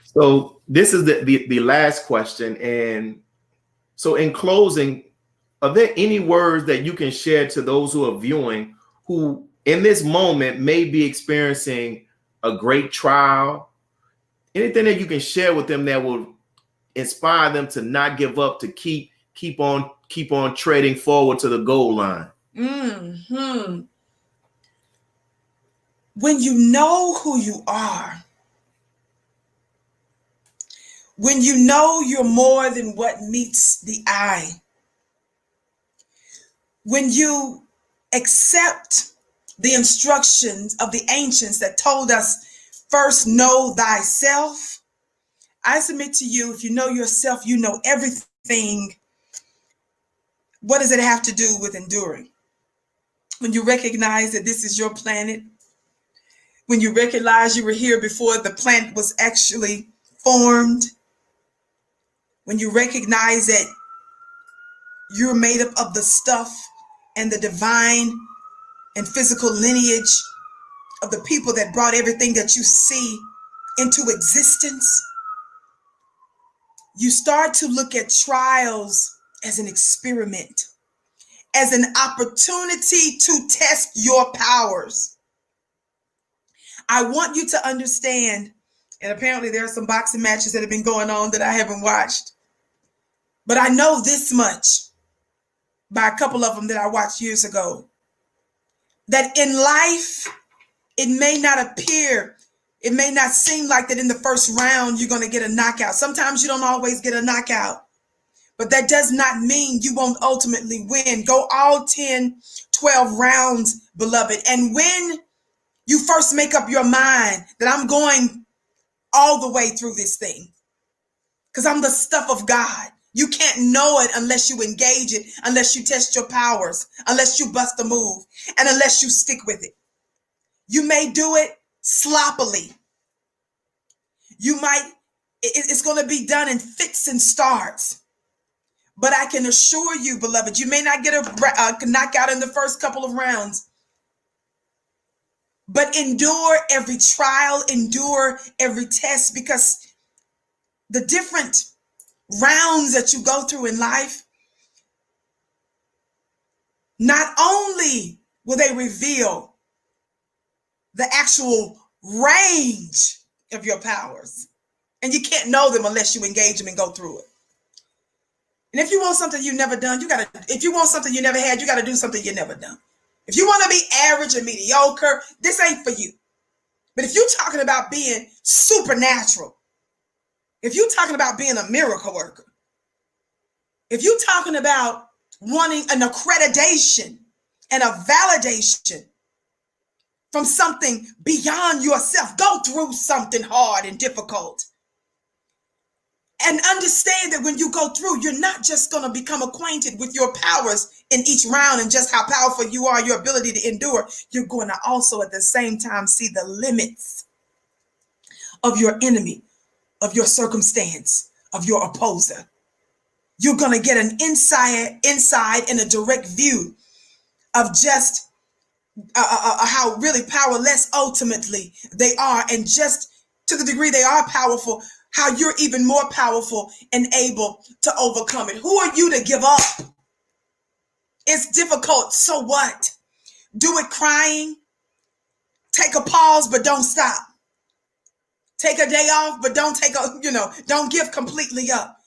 So this is the last question. And so in closing, are there any words that you can share to those who are viewing who in this moment may be experiencing a great trial? Anything that you can share with them that will inspire them to not give up, to keep on treading forward to the goal line? Mm-hmm. When you know who you are, when you know you're more than what meets the eye, when you accept the instructions of the ancients that told us, first know thyself, I submit to you, if you know yourself, you know everything. What does it have to do with enduring? When you recognize that this is your planet, when you recognize you were here before the planet was actually formed, when you recognize that you're made up of the stuff and the divine and physical lineage of the people that brought everything that you see into existence, you start to look at trials as an experiment, as an opportunity to test your powers. I want you to understand, and apparently there are some boxing matches that have been going on that I haven't watched, but I know this much by a couple of them that I watched years ago, that in life, it may not appear, it may not seem like that in the first round you're going to get a knockout. Sometimes you don't always get a knockout, but that does not mean you won't ultimately win. Go all 10, 12 rounds, beloved. And when you first make up your mind that I'm going all the way through this thing, because I'm the stuff of God. You can't know it unless you engage it, unless you test your powers, unless you bust a move, and unless you stick with it. You may do it sloppily. It's going to be done in fits and starts. But I can assure you, beloved, you may not get a knockout in the first couple of rounds. But endure every trial, endure every test, because the different rounds that you go through in life, not only will they reveal the actual range of your powers, and you can't know them unless you engage them and go through it. And if you want something you've never done, if you want something you never had, you got to do something you never done. If you want to be average or mediocre, this ain't for you. But if you're talking about being supernatural, if you're talking about being a miracle worker, if you're talking about wanting an accreditation and a validation from something beyond yourself, go through something hard and difficult. And understand that when you go through, you're not just going to become acquainted with your powers in each round and just how powerful you are, your ability to endure. You're going to also at the same time see the limits of your enemy, of your circumstance, of your opposer. You're going to get an inside and a direct view of just how really powerless ultimately they are, and just to the degree they are powerful, how you're even more powerful and able to overcome it. Who are you to give up? It's difficult, so what? Do it crying. Take a pause, but don't stop. Take a day off, but don't give completely up.